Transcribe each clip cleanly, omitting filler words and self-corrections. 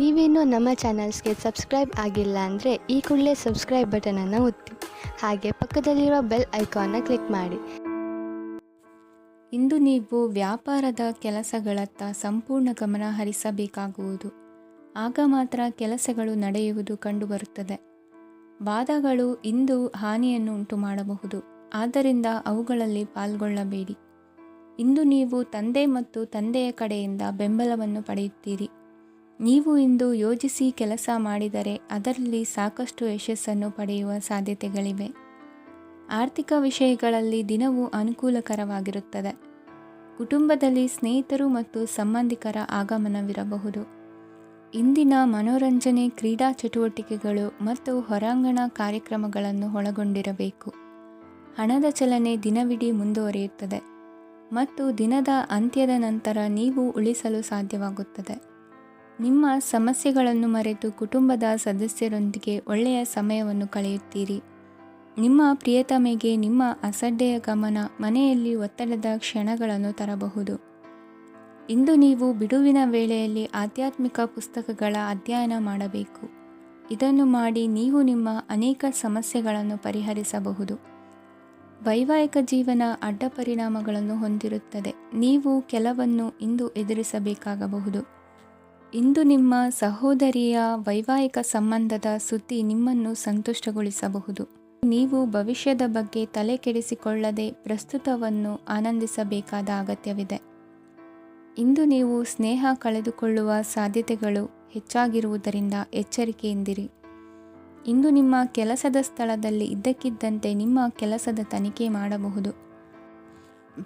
ನೀವೇನೂ ನಮ್ಮ ಚಾನಲ್ಸ್ಗೆ ಸಬ್ಸ್ಕ್ರೈಬ್ ಆಗಿಲ್ಲ ಅಂದರೆ ಈ ಕೂಡಲೇ ಸಬ್ಸ್ಕ್ರೈಬ್ ಬಟನನ್ನು ಒತ್ತಿ, ಹಾಗೆ ಪಕ್ಕದಲ್ಲಿರುವ ಬೆಲ್ ಐಕಾನ್ನ ಕ್ಲಿಕ್ ಮಾಡಿ. ಇಂದು ನೀವು ವ್ಯಾಪಾರದ ಕೆಲಸಗಳತ್ತ ಸಂಪೂರ್ಣ ಗಮನ ಹರಿಸಬೇಕಾಗುವುದು. ಆಗ ಮಾತ್ರ ಕೆಲಸಗಳು ನಡೆಯುವುದು ಕಂಡುಬರುತ್ತದೆ. ವಾದಗಳು ಇಂದು ಹಾನಿಯನ್ನು ಉಂಟು ಮಾಡಬಹುದು, ಆದ್ದರಿಂದ ಅವುಗಳಲ್ಲಿ ಪಾಲ್ಗೊಳ್ಳಬೇಡಿ. ಇಂದು ನೀವು ತಂದೆ ಮತ್ತು ತಂದೆಯ ಕಡೆಯಿಂದ ಬೆಂಬಲವನ್ನು ಪಡೆಯುತ್ತೀರಿ. ನೀವು ಇಂದು ಯೋಜಿಸಿ ಕೆಲಸ ಮಾಡಿದರೆ ಅದರಲ್ಲಿ ಸಾಕಷ್ಟು ಯಶಸ್ಸನ್ನು ಪಡೆಯುವ ಸಾಧ್ಯತೆಗಳಿವೆ. ಆರ್ಥಿಕ ವಿಷಯಗಳಲ್ಲಿ ದಿನವೂ ಅನುಕೂಲಕರವಾಗಿರುತ್ತದೆ. ಕುಟುಂಬದಲ್ಲಿ ಸ್ನೇಹಿತರು ಮತ್ತು ಸಂಬಂಧಿಕರ ಆಗಮನವಿರಬಹುದು. ಇಂದಿನ ಮನೋರಂಜನೆ ಕ್ರೀಡಾ ಚಟುವಟಿಕೆಗಳು ಮತ್ತು ಹೊರಾಂಗಣ ಕಾರ್ಯಕ್ರಮಗಳನ್ನು ಒಳಗೊಂಡಿರಬೇಕು. ಹಣದ ಚಲನೆ ದಿನವಿಡೀ ಮುಂದುವರಿಯುತ್ತದೆ ಮತ್ತು ದಿನದ ಅಂತ್ಯದ ನಂತರ ನೀವು ಉಳಿಸಲು ಸಾಧ್ಯವಾಗುತ್ತದೆ. ನಿಮ್ಮ ಸಮಸ್ಯೆಗಳನ್ನು ಮರೆತು ಕುಟುಂಬದ ಸದಸ್ಯರೊಂದಿಗೆ ಒಳ್ಳೆಯ ಸಮಯವನ್ನು ಕಳೆಯುತ್ತೀರಿ. ನಿಮ್ಮ ಪ್ರಿಯತಮೆಗೆ ನಿಮ್ಮ ಅಸಡ್ಡೆಯ ಗಮನ ಮನೆಯಲ್ಲಿ ಒತ್ತಡದ ಕ್ಷಣಗಳನ್ನು ತರಬಹುದು. ಇಂದು ನೀವು ಬಿಡುವಿನ ವೇಳೆಯಲ್ಲಿ ಆಧ್ಯಾತ್ಮಿಕ ಪುಸ್ತಕಗಳ ಅಧ್ಯಯನ ಮಾಡಬೇಕು. ಇದನ್ನು ಮಾಡಿ ನೀವು ನಿಮ್ಮ ಅನೇಕ ಸಮಸ್ಯೆಗಳನ್ನು ಪರಿಹರಿಸಬಹುದು. ವೈವಾಹಿಕ ಜೀವನ ಅಡ್ಡ ಪರಿಣಾಮಗಳನ್ನು ಹೊಂದಿರುತ್ತದೆ. ನೀವು ಕೆಲವನ್ನು ಇಂದು ಎದುರಿಸಬೇಕಾಗಬಹುದು. ಇಂದು ನಿಮ್ಮ ಸಹೋದರಿಯ ವೈವಾಹಿಕ ಸಂಬಂಧದ ಸುದ್ದಿ ನಿಮ್ಮನ್ನು ಸಂತುಷ್ಟಗೊಳಿಸಬಹುದು. ನೀವು ಭವಿಷ್ಯದ ಬಗ್ಗೆ ತಲೆ ಕೆಡಿಸಿಕೊಳ್ಳದೆ ಪ್ರಸ್ತುತವನ್ನು ಆನಂದಿಸಬೇಕಾದ ಅಗತ್ಯವಿದೆ. ಇಂದು ನೀವು ಸ್ನೇಹ ಕಳೆದುಕೊಳ್ಳುವ ಸಾಧ್ಯತೆಗಳು ಹೆಚ್ಚಾಗಿರುವುದರಿಂದ ಎಚ್ಚರಿಕೆಯಿಂದಿರಿ. ಇಂದು ನಿಮ್ಮ ಕೆಲಸದ ಸ್ಥಳದಲ್ಲಿ ಇದ್ದಕ್ಕಿದ್ದಂತೆ ನಿಮ್ಮ ಕೆಲಸದ ತನಿಖೆ ಮಾಡಬಹುದು.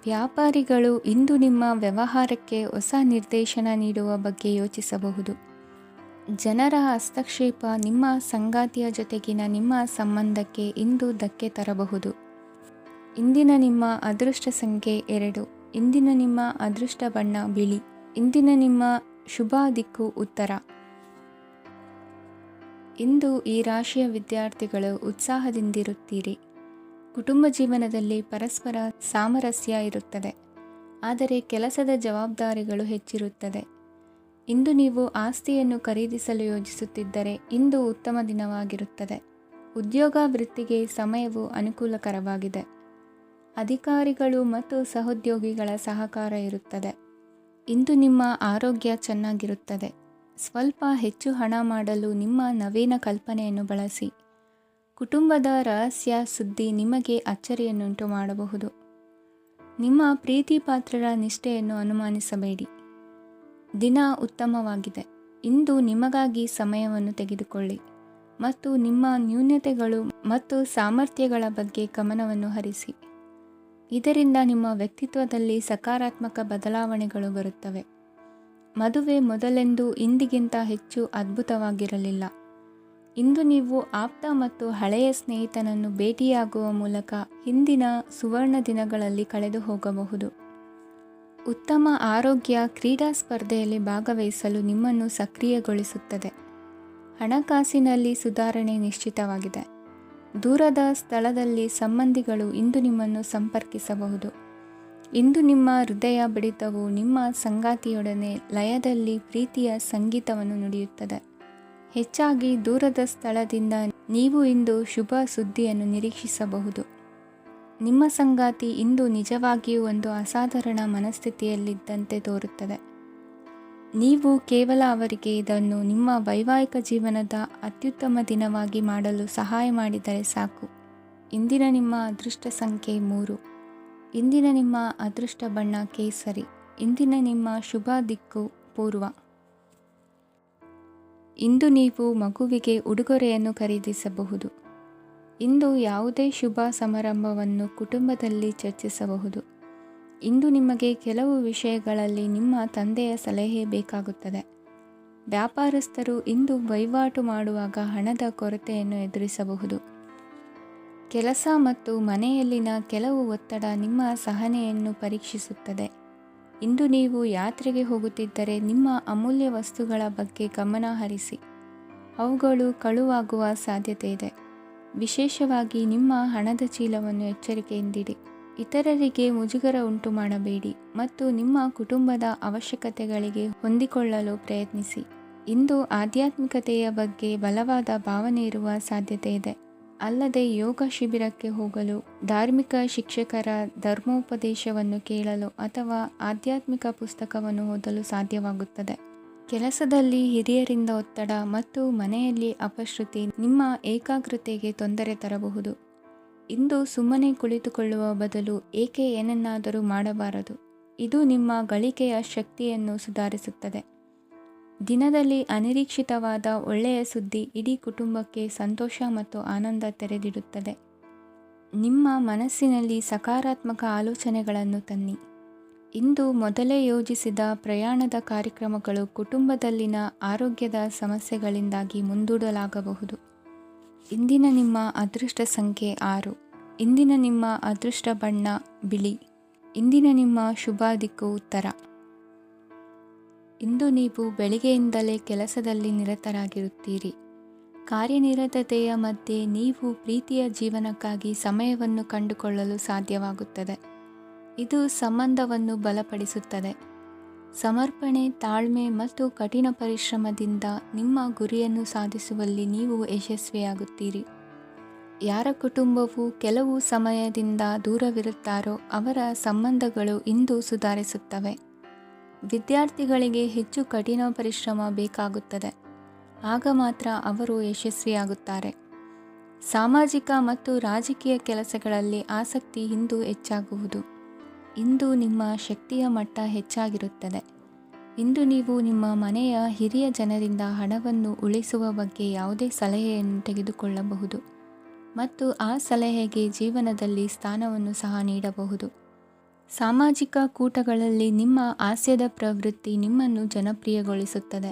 ವ್ಯಾಪಾರಿಗಳು ಇಂದು ನಿಮ್ಮ ವ್ಯವಹಾರಕ್ಕೆ ಹೊಸ ನಿರ್ದೇಶನ ನೀಡುವ ಬಗ್ಗೆ ಯೋಚಿಸಬಹುದು. ಜನರ ಹಸ್ತಕ್ಷೇಪ ನಿಮ್ಮ ಸಂಗಾತಿಯ ಜೊತೆಗಿನ ನಿಮ್ಮ ಸಂಬಂಧಕ್ಕೆ ಇಂದು ಧಕ್ಕೆ ತರಬಹುದು. ಇಂದಿನ ನಿಮ್ಮ ಅದೃಷ್ಟ ಸಂಖ್ಯೆ 2. ಇಂದಿನ ನಿಮ್ಮ ಅದೃಷ್ಟ ಬಣ್ಣ ಬಿಳಿ. ಇಂದಿನ ನಿಮ್ಮ ಶುಭ ದಿಕ್ಕು ಉತ್ತರ. ಇಂದು ಈ ರಾಶಿಯ ವಿದ್ಯಾರ್ಥಿಗಳು ಉತ್ಸಾಹದಿಂದಿರುತ್ತೀರಿ. ಕುಟುಂಬ ಜೀವನದಲ್ಲಿ ಪರಸ್ಪರ ಸಾಮರಸ್ಯ ಇರುತ್ತದೆ, ಆದರೆ ಕೆಲಸದ ಜವಾಬ್ದಾರಿಗಳು ಹೆಚ್ಚಿರುತ್ತದೆ. ಇಂದು ನೀವು ಆಸ್ತಿಯನ್ನು ಖರೀದಿಸಲು ಯೋಜಿಸುತ್ತಿದ್ದರೆ ಇಂದು ಉತ್ತಮ ದಿನವಾಗಿರುತ್ತದೆ. ಉದ್ಯೋಗ ವೃತ್ತಿಗೆ ಸಮಯವು ಅನುಕೂಲಕರವಾಗಿದೆ. ಅಧಿಕಾರಿಗಳು ಮತ್ತು ಸಹೋದ್ಯೋಗಿಗಳ ಸಹಕಾರ ಇರುತ್ತದೆ. ಇಂದು ನಿಮ್ಮ ಆರೋಗ್ಯ ಚೆನ್ನಾಗಿರುತ್ತದೆ. ಸ್ವಲ್ಪ ಹೆಚ್ಚು ಹಣ ಮಾಡಲು ನಿಮ್ಮ ನವೀನ ಕಲ್ಪನೆಯನ್ನು ಬಳಸಿ. ಕುಟುಂಬದ ರಹಸ್ಯ ಸುದ್ದಿ ನಿಮಗೆ ಅಚ್ಚರಿಯನ್ನುಂಟು ಮಾಡಬಹುದು. ನಿಮ್ಮ ಪ್ರೀತಿ ಪಾತ್ರರ ನಿಷ್ಠೆಯನ್ನು ಅನುಮಾನಿಸಬೇಡಿ. ದಿನ ಉತ್ತಮವಾಗಿದೆ. ಇಂದು ನಿಮಗಾಗಿ ಸಮಯವನ್ನು ತೆಗೆದುಕೊಳ್ಳಿ ಮತ್ತು ನಿಮ್ಮ ನ್ಯೂನತೆಗಳು ಮತ್ತು ಸಾಮರ್ಥ್ಯಗಳ ಬಗ್ಗೆ ಗಮನವನ್ನು ಹರಿಸಿ. ಇದರಿಂದ ನಿಮ್ಮ ವ್ಯಕ್ತಿತ್ವದಲ್ಲಿ ಸಕಾರಾತ್ಮಕ ಬದಲಾವಣೆಗಳು ಬರುತ್ತವೆ. ಮದುವೆ ಮೊದಲೆಂದೂ ಇಂದಿಗಿಂತ ಹೆಚ್ಚು ಅದ್ಭುತವಾಗಿರಲಿಲ್ಲ. ಇಂದು ನೀವು ಆಪ್ತ ಮತ್ತು ಹಳೆಯ ಸ್ನೇಹಿತನನ್ನು ಭೇಟಿಯಾಗುವ ಮೂಲಕ ಹಿಂದಿನ ಸುವರ್ಣ ದಿನಗಳಲ್ಲಿ ಕಳೆದು ಹೋಗಬಹುದು. ಉತ್ತಮ ಆರೋಗ್ಯ ಕ್ರೀಡಾ ಸ್ಪರ್ಧೆಯಲ್ಲಿ ಭಾಗವಹಿಸಲು ನಿಮ್ಮನ್ನು ಸಕ್ರಿಯಗೊಳಿಸುತ್ತದೆ. ಹಣಕಾಸಿನಲ್ಲಿ ಸುಧಾರಣೆ ನಿಶ್ಚಿತವಾಗಿದೆ. ದೂರದ ಸ್ಥಳದಲ್ಲಿ ಸಂಬಂಧಿಗಳು ಇಂದು ನಿಮ್ಮನ್ನು ಸಂಪರ್ಕಿಸಬಹುದು. ಇಂದು ನಿಮ್ಮ ಹೃದಯ ಬಡಿತವು ನಿಮ್ಮ ಸಂಗಾತಿಯೊಡನೆ ಲಯದಲ್ಲಿ ಪ್ರೀತಿಯ ಸಂಗೀತವನ್ನು ನುಡಿಯುತ್ತದೆ. ಹೆಚ್ಚಾಗಿ ದೂರದ ಸ್ಥಳದಿಂದ ನೀವು ಇಂದು ಶುಭ ಸುದ್ದಿಯನ್ನು ನಿರೀಕ್ಷಿಸಬಹುದು. ನಿಮ್ಮ ಸಂಗಾತಿ ಇಂದು ನಿಜವಾಗಿಯೂ ಒಂದು ಅಸಾಧಾರಣ ಮನಸ್ಥಿತಿಯಲ್ಲಿದ್ದಂತೆ ತೋರುತ್ತದೆ. ನೀವು ಕೇವಲ ಅವರಿಗೆ ಇದನ್ನು ನಿಮ್ಮ ವೈವಾಹಿಕ ಜೀವನದ ಅತ್ಯುತ್ತಮ ದಿನವಾಗಿ ಮಾಡಲು ಸಹಾಯ ಮಾಡಿದರೆ ಸಾಕು. ಇಂದಿನ ನಿಮ್ಮ ಅದೃಷ್ಟ ಸಂಖ್ಯೆ 3. ಇಂದಿನ ನಿಮ್ಮ ಅದೃಷ್ಟ ಬಣ್ಣ ಕೇಸರಿ. ಇಂದಿನ ನಿಮ್ಮ ಶುಭ ದಿಕ್ಕು ಪೂರ್ವ. ಇಂದು ನೀವು ಮಗುವಿಗೆ ಉಡುಗೊರೆಯನ್ನು ಖರೀದಿಸಬಹುದು. ಇಂದು ಯಾವುದೇ ಶುಭ ಸಮಾರಂಭವನ್ನು ಕುಟುಂಬದಲ್ಲಿ ಚರ್ಚಿಸಬಹುದು. ಇಂದು ನಿಮಗೆ ಕೆಲವು ವಿಷಯಗಳಲ್ಲಿ ನಿಮ್ಮ ತಂದೆಯ ಸಲಹೆ ಬೇಕಾಗುತ್ತದೆ. ವ್ಯಾಪಾರಸ್ಥರು ಇಂದು ವಹಿವಾಟು ಮಾಡುವಾಗ ಹಣದ ಕೊರತೆಯನ್ನು ಎದುರಿಸಬಹುದು. ಕೆಲಸ ಮತ್ತು ಮನೆಯಲ್ಲಿನ ಕೆಲವು ಒತ್ತಡ ನಿಮ್ಮ ಸಹನೆಯನ್ನು ಪರೀಕ್ಷಿಸುತ್ತದೆ. ಇಂದು ನೀವು ಯಾತ್ರೆಗೆ ಹೋಗುತ್ತಿದ್ದರೆ ನಿಮ್ಮ ಅಮೂಲ್ಯ ವಸ್ತುಗಳ ಬಗ್ಗೆ ಗಮನ ಹರಿಸಿ. ಅವುಗಳು ಕಳುವಾಗುವ ಸಾಧ್ಯತೆ ಇದೆ. ವಿಶೇಷವಾಗಿ ನಿಮ್ಮ ಹಣದ ಚೀಲವನ್ನು ಎಚ್ಚರಿಕೆಯಿಂದಿಡಿ. ಇತರರಿಗೆ ಮುಜುಗರ ಉಂಟು ಮಾಡಬೇಡಿ ಮತ್ತು ನಿಮ್ಮ ಕುಟುಂಬದ ಅವಶ್ಯಕತೆಗಳಿಗೆ ಹೊಂದಿಕೊಳ್ಳಲು ಪ್ರಯತ್ನಿಸಿ. ಇಂದು ಆಧ್ಯಾತ್ಮಿಕತೆಯ ಬಗ್ಗೆ ಬಲವಾದ ಭಾವನೆ ಇರುವ ಸಾಧ್ಯತೆ ಇದೆ. ಅಲ್ಲದೆ ಯೋಗ ಶಿಬಿರಕ್ಕೆ ಹೋಗಲು, ಧಾರ್ಮಿಕ ಶಿಕ್ಷಕರ ಧರ್ಮೋಪದೇಶವನ್ನು ಕೇಳಲು ಅಥವಾ ಆಧ್ಯಾತ್ಮಿಕ ಪುಸ್ತಕವನ್ನು ಓದಲು ಸಾಧ್ಯವಾಗುತ್ತದೆ. ಕೆಲಸದಲ್ಲಿ ಹಿರಿಯರಿಂದ ಒತ್ತಡ ಮತ್ತು ಮನೆಯಲ್ಲಿ ಅಪಶ್ರುತಿ ನಿಮ್ಮ ಏಕಾಗ್ರತೆಗೆ ತೊಂದರೆ ತರಬಹುದು. ಇಂದು ಸುಮ್ಮನೆ ಕುಳಿತುಕೊಳ್ಳುವ ಬದಲು ಏಕೆ ಏನನ್ನಾದರೂ ಮಾಡಬಾರದು? ಇದು ನಿಮ್ಮ ಗಳಿಕೆಯ ಶಕ್ತಿಯನ್ನು ಸುಧಾರಿಸುತ್ತದೆ. ದಿನದಲ್ಲಿ ಅನಿರೀಕ್ಷಿತವಾದ ಒಳ್ಳೆಯ ಸುದ್ದಿ ಇಡೀ ಕುಟುಂಬಕ್ಕೆ ಸಂತೋಷ ಮತ್ತು ಆನಂದ ತೆರೆದಿಡುತ್ತದೆ. ನಿಮ್ಮ ಮನಸ್ಸಿನಲ್ಲಿ ಸಕಾರಾತ್ಮಕ ಆಲೋಚನೆಗಳನ್ನು ತನ್ನಿ. ಇಂದು ಮೊದಲೇ ಯೋಜಿಸಿದ ಪ್ರಯಾಣದ ಕಾರ್ಯಕ್ರಮಗಳು ಕುಟುಂಬದಲ್ಲಿನ ಆರೋಗ್ಯದ ಸಮಸ್ಯೆಗಳಿಂದಾಗಿ ಮುಂದೂಡಲಾಗಬಹುದು. ಇಂದಿನ ನಿಮ್ಮ ಅದೃಷ್ಟ ಸಂಖ್ಯೆ 6. ಇಂದಿನ ನಿಮ್ಮ ಅದೃಷ್ಟ ಬಣ್ಣ ಬಿಳಿ. ಇಂದಿನ ನಿಮ್ಮ ಶುಭ ದಿಕ್ಕು ಉತ್ತರ. ಇಂದು ನೀವು ಬೆಳಿಗ್ಗೆಯಿಂದಲೇ ಕೆಲಸದಲ್ಲಿ ನಿರತರಾಗಿರುತ್ತೀರಿ. ಕಾರ್ಯನಿರತತೆಯ ಮಧ್ಯೆ ನೀವು ಪ್ರೀತಿಯ ಜೀವನಕ್ಕಾಗಿ ಸಮಯವನ್ನು ಕಂಡುಕೊಳ್ಳಲು ಸಾಧ್ಯವಾಗುತ್ತದೆ. ಇದು ಸಂಬಂಧವನ್ನು ಬಲಪಡಿಸುತ್ತದೆ. ಸಮರ್ಪಣೆ, ತಾಳ್ಮೆ ಮತ್ತು ಕಠಿಣ ಪರಿಶ್ರಮದಿಂದ ನಿಮ್ಮ ಗುರಿಯನ್ನು ಸಾಧಿಸುವಲ್ಲಿ ನೀವು ಯಶಸ್ವಿಯಾಗುತ್ತೀರಿ. ಯಾರ ಕುಟುಂಬವು ಕೆಲವು ಸಮಯದಿಂದ ದೂರವಿರುತ್ತಾರೋ ಅವರ ಸಂಬಂಧಗಳು ಇಂದು ಸುಧಾರಿಸುತ್ತವೆ. ವಿದ್ಯಾರ್ಥಿಗಳಿಗೆ ಹೆಚ್ಚು ಕಠಿಣ ಪರಿಶ್ರಮ ಬೇಕಾಗುತ್ತದೆ. ಆಗ ಮಾತ್ರ ಅವರು ಯಶಸ್ವಿಯಾಗುತ್ತಾರೆ. ಸಾಮಾಜಿಕ ಮತ್ತು ರಾಜಕೀಯ ಕೆಲಸಗಳಲ್ಲಿ ಆಸಕ್ತಿ ಇಂದು ಹೆಚ್ಚಾಗುವುದು. ಇಂದು ನಿಮ್ಮ ಶಕ್ತಿಯ ಮಟ್ಟ ಹೆಚ್ಚಾಗಿರುತ್ತದೆ. ಇಂದು ನೀವು ನಿಮ್ಮ ಮನೆಯ ಹಿರಿಯ ಜನರಿಂದ ಹಣವನ್ನು ಉಳಿಸುವ ಬಗ್ಗೆ ಯಾವುದೇ ಸಲಹೆಯನ್ನು ತೆಗೆದುಕೊಳ್ಳಬಹುದು ಮತ್ತು ಆ ಸಲಹೆಗೆ ಜೀವನದಲ್ಲಿ ಸ್ಥಾನವನ್ನು ಸಹ ನೀಡಬಹುದು. ಸಾಮಾಜಿಕ ಕೂಟಗಳಲ್ಲಿ ನಿಮ್ಮ ಹಾಸ್ಯದ ಪ್ರವೃತ್ತಿ ನಿಮ್ಮನ್ನು ಜನಪ್ರಿಯಗೊಳಿಸುತ್ತದೆ.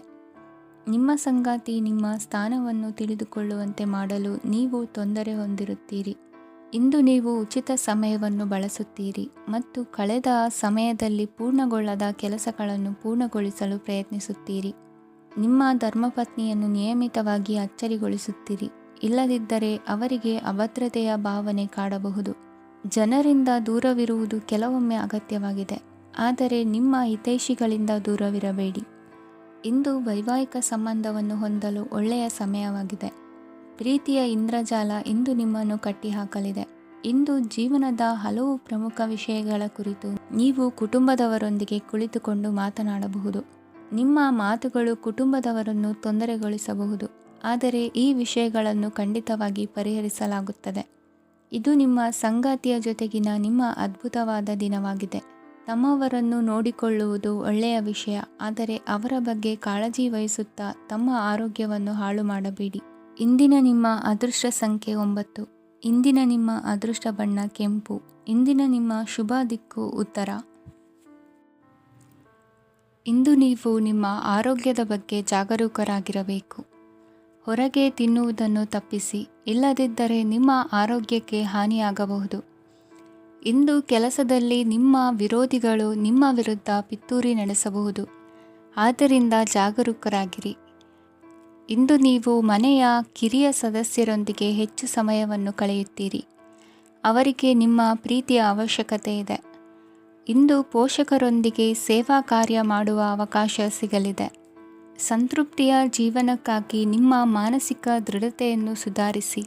ನಿಮ್ಮ ಸಂಗಾತಿ ನಿಮ್ಮ ಸ್ಥಾನವನ್ನು ತಿಳಿದುಕೊಳ್ಳುವಂತೆ ಮಾಡಲು ನೀವು ತೊಂದರೆ ಹೊಂದಿರುತ್ತೀರಿ. ಇಂದು ನೀವು ಉಚಿತ ಸಮಯವನ್ನು ಬಳಸುತ್ತೀರಿ ಮತ್ತು ಕಳೆದ ಸಮಯದಲ್ಲಿ ಪೂರ್ಣಗೊಳ್ಳದ ಕೆಲಸಗಳನ್ನು ಪೂರ್ಣಗೊಳಿಸಲು ಪ್ರಯತ್ನಿಸುತ್ತೀರಿ. ನಿಮ್ಮ ಧರ್ಮಪತ್ನಿಯನ್ನು ನಿಯಮಿತವಾಗಿ ಅಚ್ಚರಿಗೊಳಿಸುತ್ತೀರಿ. ಇಲ್ಲದಿದ್ದರೆ ಅವರಿಗೆ ಅಭದ್ರತೆಯ ಭಾವನೆ ಕಾಡಬಹುದು. ಜನರಿಂದ ದೂರವಿರುವುದು ಕೆಲವೊಮ್ಮೆ ಅಗತ್ಯವಾಗಿದೆ, ಆದರೆ ನಿಮ್ಮ ಹಿತೈಷಿಗಳಿಂದ ದೂರವಿರಬೇಡಿ. ಇಂದು ವೈವಾಹಿಕ ಸಂಬಂಧವನ್ನು ಹೊಂದಲು ಒಳ್ಳೆಯ ಸಮಯವಾಗಿದೆ. ಪ್ರೀತಿಯ ಇಂದ್ರಜಾಲ ಇಂದು ನಿಮ್ಮನ್ನು ಕಟ್ಟಿಹಾಕಲಿದೆ. ಇಂದು ಜೀವನದ ಹಲವು ಪ್ರಮುಖ ವಿಷಯಗಳ ಕುರಿತು ನೀವು ಕುಟುಂಬದವರೊಂದಿಗೆ ಕುಳಿತುಕೊಂಡು ಮಾತನಾಡಬಹುದು. ನಿಮ್ಮ ಮಾತುಗಳು ಕುಟುಂಬದವರನ್ನು ತೊಂದರೆಗೊಳಿಸಬಹುದು, ಆದರೆ ಈ ವಿಷಯಗಳನ್ನು ಖಂಡಿತವಾಗಿ ಪರಿಹರಿಸಲಾಗುತ್ತದೆ. ಇದು ನಿಮ್ಮ ಸಂಗಾತಿಯ ಜೊತೆಗಿನ ನಿಮ್ಮ ಅದ್ಭುತವಾದ ದಿನವಾಗಿದೆ. ತಮ್ಮವರನ್ನು ನೋಡಿಕೊಳ್ಳುವುದು ಒಳ್ಳೆಯ ವಿಷಯ, ಆದರೆ ಅವರ ಬಗ್ಗೆ ಕಾಳಜಿ ವಹಿಸುತ್ತಾ ತಮ್ಮ ಆರೋಗ್ಯವನ್ನು ಹಾಳು ಮಾಡಬೇಡಿ. ಇಂದಿನ ನಿಮ್ಮ ಅದೃಷ್ಟ ಸಂಖ್ಯೆ 9. ಇಂದಿನ ನಿಮ್ಮ ಅದೃಷ್ಟ ಬಣ್ಣ ಕೆಂಪು. ಇಂದಿನ ನಿಮ್ಮ ಶುಭ ದಿಕ್ಕು ಉತ್ತರ. ಇಂದು ನೀವು ನಿಮ್ಮ ಆರೋಗ್ಯದ ಬಗ್ಗೆ ಜಾಗರೂಕರಾಗಿರಬೇಕು. ಹೊರಗೆ ತಿನ್ನುವುದನ್ನು ತಪ್ಪಿಸಿ, ಇಲ್ಲದಿದ್ದರೆ ನಿಮ್ಮ ಆರೋಗ್ಯಕ್ಕೆ ಹಾನಿಯಾಗಬಹುದು. ಇಂದು ಕೆಲಸದಲ್ಲಿ ನಿಮ್ಮ ವಿರೋಧಿಗಳು ನಿಮ್ಮ ವಿರುದ್ಧ ಪಿತೂರಿ ನಡೆಸಬಹುದು, ಆದ್ದರಿಂದ ಜಾಗರೂಕರಾಗಿರಿ. ಇಂದು ನೀವು ಮನೆಯ ಕಿರಿಯ ಸದಸ್ಯರೊಂದಿಗೆ ಹೆಚ್ಚು ಸಮಯವನ್ನು ಕಳೆಯುತ್ತೀರಿ. ಅವರಿಗೆ ನಿಮ್ಮ ಪ್ರೀತಿಯ ಅವಶ್ಯಕತೆ ಇದೆ. ಇಂದು ಪೋಷಕರೊಂದಿಗೆ ಸೇವಾ ಕಾರ್ಯ ಮಾಡುವ ಅವಕಾಶ ಸಿಗಲಿದೆ. ಸಂತೃಪ್ತಿಯ ಜೀವನಕ್ಕಾಗಿ ನಿಮ್ಮ ಮಾನಸಿಕ ದೃಢತೆಯನ್ನು ಸುಧಾರಿಸಿ.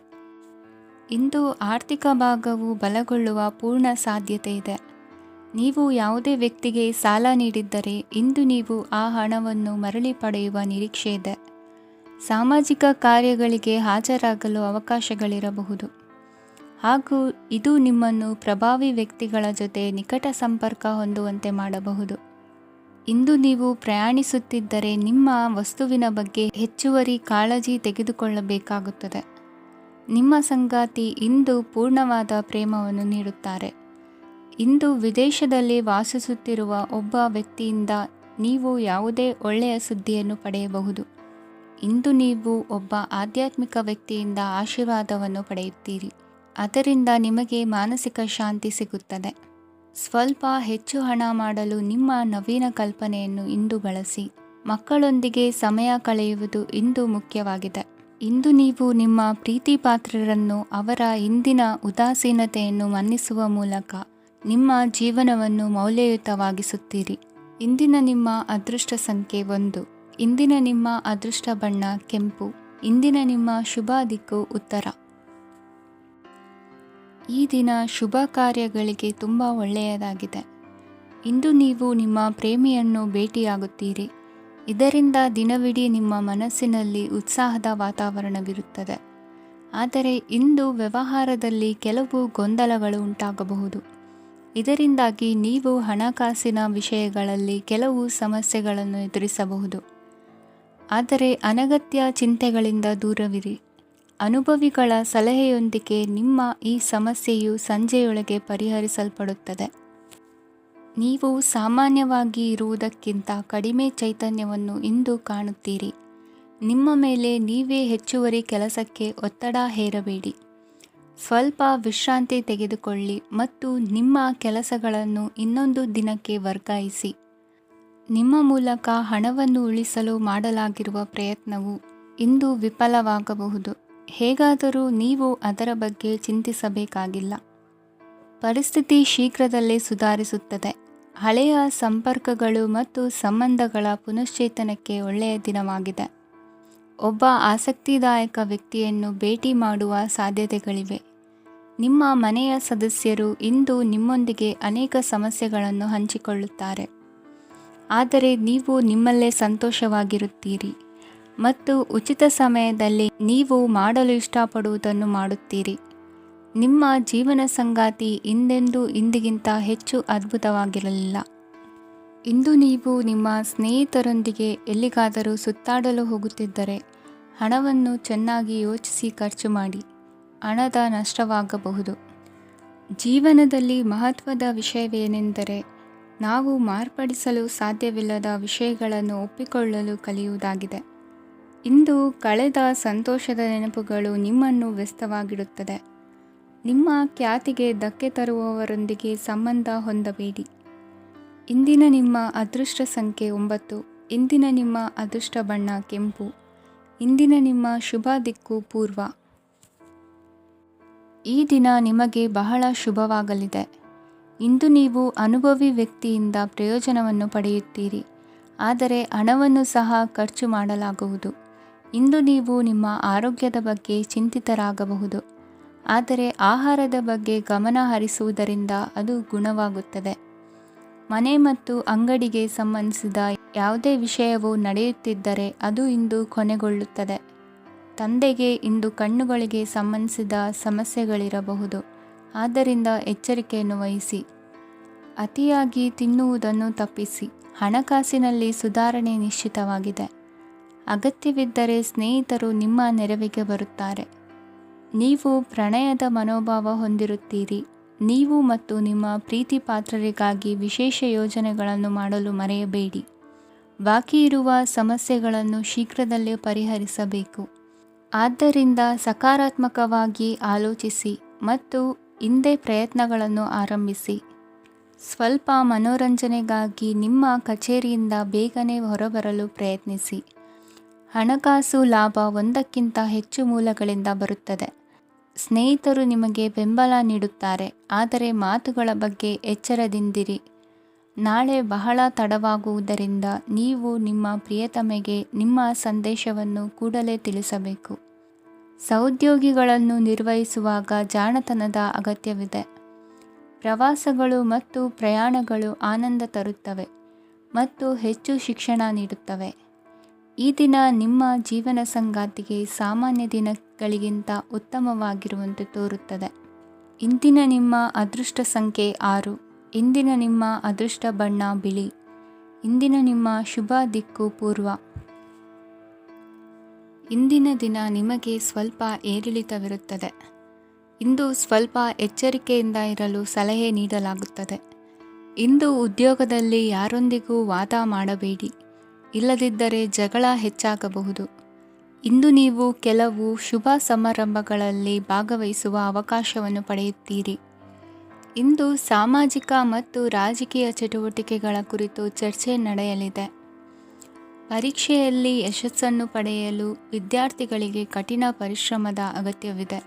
ಇಂದು ಆರ್ಥಿಕ ಭಾಗವು ಬಲಗೊಳ್ಳುವ ಪೂರ್ಣ ಸಾಧ್ಯತೆ ಇದೆ. ನೀವು ಯಾವುದೇ ವ್ಯಕ್ತಿಗೆ ಸಾಲ ನೀಡಿದ್ದರೆ ಇಂದು ನೀವು ಆ ಹಣವನ್ನು ಮರಳಿ ಪಡೆಯುವ ನಿರೀಕ್ಷೆ ಇದೆ. ಸಾಮಾಜಿಕ ಕಾರ್ಯಗಳಿಗೆ ಹಾಜರಾಗಲು ಅವಕಾಶಗಳಿರಬಹುದು ಹಾಗೂ ಇದು ನಿಮ್ಮನ್ನು ಪ್ರಭಾವಿ ವ್ಯಕ್ತಿಗಳ ಜೊತೆ ನಿಕಟ ಸಂಪರ್ಕ ಹೊಂದುವಂತೆ ಮಾಡಬಹುದು. ಇಂದು ನೀವು ಪ್ರಯಾಣಿಸುತ್ತಿದ್ದರೆ ನಿಮ್ಮ ವಸ್ತುವಿನ ಬಗ್ಗೆ ಹೆಚ್ಚುವರಿ ಕಾಳಜಿ ತೆಗೆದುಕೊಳ್ಳಬೇಕಾಗುತ್ತದೆ. ನಿಮ್ಮ ಸಂಗಾತಿ ಇಂದು ಪೂರ್ಣವಾದ ಪ್ರೇಮವನ್ನು ನೀಡುತ್ತಾರೆ. ಇಂದು ವಿದೇಶದಲ್ಲಿ ವಾಸಿಸುತ್ತಿರುವ ಒಬ್ಬ ವ್ಯಕ್ತಿಯಿಂದ ನೀವು ಯಾವುದೇ ಒಳ್ಳೆಯ ಸುದ್ದಿಯನ್ನು ಪಡೆಯಬಹುದು. ಇಂದು ನೀವು ಒಬ್ಬ ಆಧ್ಯಾತ್ಮಿಕ ವ್ಯಕ್ತಿಯಿಂದ ಆಶೀರ್ವಾದವನ್ನು ಪಡೆಯುತ್ತೀರಿ. ಅದರಿಂದ ನಿಮಗೆ ಮಾನಸಿಕ ಶಾಂತಿ ಸಿಗುತ್ತದೆ. ಸ್ವಲ್ಪ ಹೆಚ್ಚು ಹಣ ಮಾಡಲು ನಿಮ್ಮ ನವೀನ ಕಲ್ಪನೆಯನ್ನು ಇಂದು ಬಳಸಿ. ಮಕ್ಕಳೊಂದಿಗೆ ಸಮಯ ಕಳೆಯುವುದು ಇಂದು ಮುಖ್ಯವಾಗಿದೆ. ಇಂದು ನೀವು ನಿಮ್ಮ ಪ್ರೀತಿ ಪಾತ್ರರನ್ನು ಅವರ ಇಂದಿನ ಉದಾಸೀನತೆಯನ್ನು ಮನ್ನಿಸುವ ಮೂಲಕ ನಿಮ್ಮ ಜೀವನವನ್ನು ಮೌಲ್ಯಯುತವಾಗಿಸುತ್ತೀರಿ. ಇಂದಿನ ನಿಮ್ಮ ಅದೃಷ್ಟ ಸಂಖ್ಯೆ 1. ಇಂದಿನ ನಿಮ್ಮ ಅದೃಷ್ಟ ಬಣ್ಣ ಕೆಂಪು. ಇಂದಿನ ನಿಮ್ಮ ಶುಭ ದಿಕ್ಕು ಉತ್ತರ. ಈ ದಿನ ಶುಭ ಕಾರ್ಯಗಳಿಗೆ ತುಂಬ ಒಳ್ಳೆಯದಾಗಿದೆ. ಇಂದು ನೀವು ನಿಮ್ಮ ಪ್ರೇಮಿಯನ್ನು ಭೇಟಿಯಾಗುತ್ತೀರಿ. ಇದರಿಂದ ದಿನವಿಡೀ ನಿಮ್ಮ ಮನಸ್ಸಿನಲ್ಲಿ ಉತ್ಸಾಹದ ವಾತಾವರಣವಿರುತ್ತದೆ. ಆದರೆ ಇಂದು ವ್ಯವಹಾರದಲ್ಲಿ ಕೆಲವು ಗೊಂದಲಗಳು ಉಂಟಾಗಬಹುದು. ಇದರಿಂದಾಗಿ ನೀವು ಹಣಕಾಸಿನ ವಿಷಯಗಳಲ್ಲಿ ಕೆಲವು ಸಮಸ್ಯೆಗಳನ್ನು ಎದುರಿಸಬಹುದು. ಆದರೆ ಅನಗತ್ಯ ಚಿಂತೆಗಳಿಂದ ದೂರವಿರಿ. ಅನುಭವಿಗಳ ಸಲಹೆಯೊಂದಿಗೆ ನಿಮ್ಮ ಈ ಸಮಸ್ಯೆಯು ಸಂಜೆಯೊಳಗೆ ಪರಿಹರಿಸಲ್ಪಡುತ್ತದೆ. ನೀವು ಸಾಮಾನ್ಯವಾಗಿ ಇರುವುದಕ್ಕಿಂತ ಕಡಿಮೆ ಚೈತನ್ಯವನ್ನು ಇಂದು ಕಾಣುತ್ತೀರಿ. ನಿಮ್ಮ ಮೇಲೆ ನೀವೇ ಹೆಚ್ಚುವರಿ ಕೆಲಸಕ್ಕೆ ಒತ್ತಡ ಹೇರಬೇಡಿ. ಸ್ವಲ್ಪ ವಿಶ್ರಾಂತಿ ತೆಗೆದುಕೊಳ್ಳಿ ಮತ್ತು ನಿಮ್ಮ ಕೆಲಸಗಳನ್ನು ಇನ್ನೊಂದು ದಿನಕ್ಕೆ ವರ್ಗಾಯಿಸಿ. ನಿಮ್ಮ ಮೂಲಕ ಹಣವನ್ನು ಉಳಿಸಲು ಮಾಡಲಾಗಿರುವ ಪ್ರಯತ್ನವು ಇಂದು ವಿಫಲವಾಗಬಹುದು. ಹೇಗಾದರೂ ನೀವು ಅದರ ಬಗ್ಗೆ ಚಿಂತಿಸಬೇಕಾಗಿಲ್ಲ. ಪರಿಸ್ಥಿತಿ ಶೀಘ್ರದಲ್ಲೇ ಸುಧಾರಿಸುತ್ತದೆ. ಹಳೆಯ ಸಂಪರ್ಕಗಳು ಮತ್ತು ಸಂಬಂಧಗಳ ಪುನಶ್ಚೇತನಕ್ಕೆ ಒಳ್ಳೆಯ ದಿನವಾಗಿದೆ. ಒಬ್ಬ ಆಸಕ್ತಿದಾಯಕ ವ್ಯಕ್ತಿಯನ್ನು ಭೇಟಿ ಮಾಡುವ ಸಾಧ್ಯತೆಗಳಿವೆ. ನಿಮ್ಮ ಮನೆಯ ಸದಸ್ಯರು ಇಂದು ನಿಮ್ಮೊಂದಿಗೆ ಅನೇಕ ಸಮಸ್ಯೆಗಳನ್ನು ಹಂಚಿಕೊಳ್ಳುತ್ತಾರೆ. ಆದರೆ ನೀವು ನಿಮ್ಮಲ್ಲೇ ಸಂತೋಷವಾಗಿರುತ್ತೀರಿ ಮತ್ತು ಉಚಿತ ಸಮಯದಲ್ಲಿ ನೀವು ಮಾಡಲು ಇಷ್ಟಪಡುವುದನ್ನು ಮಾಡುತ್ತೀರಿ. ನಿಮ್ಮ ಜೀವನ ಸಂಗಾತಿ ಇಂದೆಂದೂ ಇಂದಿಗಿಂತ ಹೆಚ್ಚು ಅದ್ಭುತವಾಗಿರಲಿಲ್ಲ. ಇಂದು ನೀವು ನಿಮ್ಮ ಸ್ನೇಹಿತರೊಂದಿಗೆ ಎಲ್ಲಿಗಾದರೂ ಸುತ್ತಾಡಲು ಹೋಗುತ್ತಿದ್ದರೆ ಹಣವನ್ನು ಚೆನ್ನಾಗಿ ಯೋಚಿಸಿ ಖರ್ಚು ಮಾಡಿ. ಹಣದ ನಷ್ಟವಾಗಬಹುದು. ಜೀವನದಲ್ಲಿ ಮಹತ್ವದ ವಿಷಯವೇನೆಂದರೆ ನಾವು ಮಾರ್ಪಡಿಸಲು ಸಾಧ್ಯವಿಲ್ಲದ ವಿಷಯಗಳನ್ನು ಒಪ್ಪಿಕೊಳ್ಳಲು ಕಲಿಯುವುದಾಗಿದೆ. ಇಂದು ಕಳೆದ ಸಂತೋಷದ ನೆನಪುಗಳು ನಿಮ್ಮನ್ನು ವ್ಯಸ್ತವಾಗಿಡುತ್ತದೆ. ನಿಮ್ಮ ಖ್ಯಾತಿಗೆ ಧಕ್ಕೆ ತರುವವರೊಂದಿಗೆ ಸಂಬಂಧ ಹೊಂದಬೇಡಿ. ಇಂದಿನ ನಿಮ್ಮ ಅದೃಷ್ಟ ಸಂಖ್ಯೆ 9. ಇಂದಿನ ನಿಮ್ಮ ಅದೃಷ್ಟ ಬಣ್ಣ ಕೆಂಪು. ಇಂದಿನ ನಿಮ್ಮ ಶುಭ ದಿಕ್ಕು ಪೂರ್ವ. ಈ ದಿನ ನಿಮಗೆ ಬಹಳ ಶುಭವಾಗಲಿದೆ. ಇಂದು ನೀವು ಅನುಭವಿ ವ್ಯಕ್ತಿಯಿಂದ ಪ್ರಯೋಜನವನ್ನು ಪಡೆಯುತ್ತೀರಿ. ಆದರೆ ಹಣವನ್ನು ಸಹ ಖರ್ಚು ಮಾಡಲಾಗುವುದು. ಇಂದು ನೀವು ನಿಮ್ಮ ಆರೋಗ್ಯದ ಬಗ್ಗೆ ಚಿಂತಿತರಾಗಬಹುದು. ಆದರೆ ಆಹಾರದ ಬಗ್ಗೆ ಗಮನ ಹರಿಸುವುದರಿಂದ ಅದು ಗುಣವಾಗುತ್ತದೆ. ಮನೆ ಮತ್ತು ಅಂಗಡಿಗೆ ಸಂಬಂಧಿಸಿದ ಯಾವುದೇ ವಿಷಯವು ನಡೆಯುತ್ತಿದ್ದರೆ ಅದು ಇಂದು ಕೊನೆಗೊಳ್ಳುತ್ತದೆ. ತಂದೆಗೆ ಇಂದು ಕಣ್ಣುಗಳಿಗೆ ಸಂಬಂಧಿಸಿದ ಸಮಸ್ಯೆಗಳಿರಬಹುದು. ಆದ್ದರಿಂದ ಎಚ್ಚರಿಕೆಯನ್ನು ವಹಿಸಿ. ಅತಿಯಾಗಿ ತಿನ್ನುವುದನ್ನು ತಪ್ಪಿಸಿ. ಹಣಕಾಸಿನಲ್ಲಿ ಸುಧಾರಣೆ ನಿಶ್ಚಿತವಾಗಿದೆ. ಅಗತ್ಯವಿದ್ದರೆ ಸ್ನೇಹಿತರು ನಿಮ್ಮ ನೆರವಿಗೆ ಬರುತ್ತಾರೆ. ನೀವು ಪ್ರಣಯದ ಮನೋಭಾವ ಹೊಂದಿರುತ್ತೀರಿ. ನೀವು ಮತ್ತು ನಿಮ್ಮ ಪ್ರೀತಿ ಪಾತ್ರರಿಗಾಗಿ ವಿಶೇಷ ಯೋಜನೆಗಳನ್ನು ಮಾಡಲು ಮರೆಯಬೇಡಿ. ಬಾಕಿ ಇರುವ ಸಮಸ್ಯೆಗಳನ್ನು ಶೀಘ್ರದಲ್ಲೇ ಪರಿಹರಿಸಬೇಕು. ಆದ್ದರಿಂದ ಸಕಾರಾತ್ಮಕವಾಗಿ ಆಲೋಚಿಸಿ ಮತ್ತು ಇಂದೇ ಪ್ರಯತ್ನಗಳನ್ನು ಆರಂಭಿಸಿ. ಸ್ವಲ್ಪ ಮನೋರಂಜನೆಗಾಗಿ ನಿಮ್ಮ ಕಚೇರಿಯಿಂದ ಬೇಗನೆ ಹೊರಬರಲು ಪ್ರಯತ್ನಿಸಿ. ಹಣಕಾಸು ಲಾಭ ಒಂದಕ್ಕಿಂತ ಹೆಚ್ಚು ಮೂಲಗಳಿಂದ ಬರುತ್ತದೆ. ಸ್ನೇಹಿತರು ನಿಮಗೆ ಬೆಂಬಲ ನೀಡುತ್ತಾರೆ. ಆದರೆ ಮಾತುಗಳ ಬಗ್ಗೆ ಎಚ್ಚರದಿಂದಿರಿ. ನಾಳೆ ಬಹಳ ತಡವಾಗುವುದರಿಂದ ನೀವು ನಿಮ್ಮ ಪ್ರಿಯತಮೆಗೆ ನಿಮ್ಮ ಸಂದೇಶವನ್ನು ಕೂಡಲೇ ತಿಳಿಸಬೇಕು. ಸಹೋದ್ಯೋಗಿಗಳನ್ನು ನಿರ್ವಹಿಸುವಾಗ ಜಾಣತನದ ಅಗತ್ಯವಿದೆ. ಪ್ರವಾಸಗಳು ಮತ್ತು ಪ್ರಯಾಣಗಳು ಆನಂದ ತರುತ್ತವೆ ಮತ್ತು ಹೆಚ್ಚು ಶಿಕ್ಷಣ ನೀಡುತ್ತವೆ. ಈ ದಿನ ನಿಮ್ಮ ಜೀವನ ಸಂಗಾತಿಗೆ ಸಾಮಾನ್ಯ ದಿನಗಳಿಗಿಂತ ಉತ್ತಮವಾಗಿರುವಂತೆ ತೋರುತ್ತದೆ. ಇಂದಿನ ನಿಮ್ಮ ಅದೃಷ್ಟ ಸಂಖ್ಯೆ 6. ಇಂದಿನ ನಿಮ್ಮ ಅದೃಷ್ಟ ಬಣ್ಣ ಬಿಳಿ. ಇಂದಿನ ನಿಮ್ಮ ಶುಭ ದಿಕ್ಕು ಪೂರ್ವ. ಇಂದಿನ ದಿನ ನಿಮಗೆ ಸ್ವಲ್ಪ ಏರಿಳಿತವಿರುತ್ತದೆ. ಇಂದು ಸ್ವಲ್ಪ ಎಚ್ಚರಿಕೆಯಿಂದ ಇರಲು ಸಲಹೆ ನೀಡಲಾಗುತ್ತದೆ. ಇಂದು ಉದ್ಯೋಗದಲ್ಲಿ ಯಾರೊಂದಿಗೂ ವಾದ ಮಾಡಬೇಡಿ. ಇಲ್ಲದಿದ್ದರೆ ಜಗಳ ಹೆಚ್ಚಾಗಬಹುದು. ಇಂದು ನೀವು ಕೆಲವು ಶುಭ ಸಮಾರಂಭಗಳಲ್ಲಿ ಭಾಗವಹಿಸುವ ಅವಕಾಶವನ್ನು ಪಡೆಯುತ್ತೀರಿ. ಇಂದು ಸಾಮಾಜಿಕ ಮತ್ತು ರಾಜಕೀಯ ಚಟುವಟಿಕೆಗಳ ಕುರಿತು ಚರ್ಚೆ ನಡೆಯಲಿದೆ. ಪರೀಕ್ಷೆಯಲ್ಲಿ ಯಶಸ್ಸನ್ನು ಪಡೆಯಲು ವಿದ್ಯಾರ್ಥಿಗಳಿಗೆ ಕಠಿಣ ಪರಿಶ್ರಮದ ಅಗತ್ಯವಿದೆ.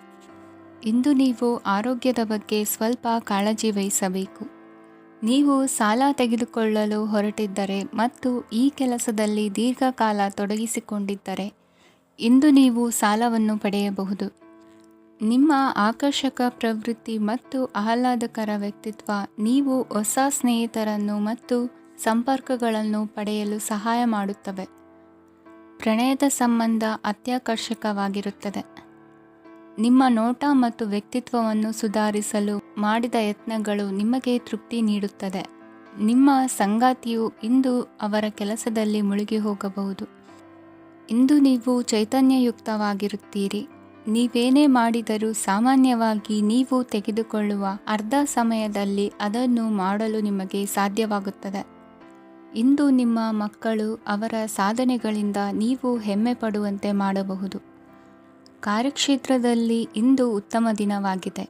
ಇಂದು ನೀವು ಆರೋಗ್ಯದ ಬಗ್ಗೆ ಸ್ವಲ್ಪ ಕಾಳಜಿ ವಹಿಸಬೇಕು. ನೀವು ಸಾಲ ತೆಗೆದುಕೊಳ್ಳಲು ಹೊರಟಿದ್ದರೆ ಮತ್ತು ಈ ಕೆಲಸದಲ್ಲಿ ದೀರ್ಘಕಾಲ ತೊಡಗಿಸಿಕೊಂಡಿದ್ದರೆ ಇಂದು ನೀವು ಸಾಲವನ್ನು ಪಡೆಯಬಹುದು. ನಿಮ್ಮ ಆಕರ್ಷಕ ಪ್ರವೃತ್ತಿ ಮತ್ತು ಆಹ್ಲಾದಕರ ವ್ಯಕ್ತಿತ್ವ ನೀವು ಹೊಸ ಸ್ನೇಹಿತರನ್ನು ಮತ್ತು ಸಂಪರ್ಕಗಳನ್ನು ಪಡೆಯಲು ಸಹಾಯ ಮಾಡುತ್ತವೆ. ಪ್ರಣಯದ ಸಂಬಂಧ ಅತ್ಯಾಕರ್ಷಕವಾಗಿರುತ್ತದೆ. ನಿಮ್ಮ ನೋಟ ಮತ್ತು ವ್ಯಕ್ತಿತ್ವವನ್ನು ಸುಧಾರಿಸಲು ಮಾಡಿದ ಯತ್ನಗಳು ನಿಮಗೆ ತೃಪ್ತಿ ನೀಡುತ್ತದೆ. ನಿಮ್ಮ ಸಂಗಾತಿಯು ಇಂದು ಅವರ ಕೆಲಸದಲ್ಲಿ ಮುಳುಗಿ ಹೋಗಬಹುದು. ಇಂದು ನೀವು ಚೈತನ್ಯಯುಕ್ತವಾಗಿರುತ್ತೀರಿ. ನೀವೇನೇ ಮಾಡಿದರೂ ಸಾಮಾನ್ಯವಾಗಿ ನೀವು ತೆಗೆದುಕೊಳ್ಳುವ ಅರ್ಧ ಸಮಯದಲ್ಲಿ ಅದನ್ನು ಮಾಡಲು ನಿಮಗೆ ಸಾಧ್ಯವಾಗುತ್ತದೆ. ಇಂದು ನಿಮ್ಮ ಮಕ್ಕಳು ಅವರ ಸಾಧನೆಗಳಿಂದ ನೀವು ಹೆಮ್ಮೆ ಪಡುವಂತೆ ಮಾಡಬಹುದು. ಕಾರ್ಯಕ್ಷೇತ್ರದಲ್ಲಿ ಇಂದು ಉತ್ತಮ ದಿನವಾಗಿದೆ.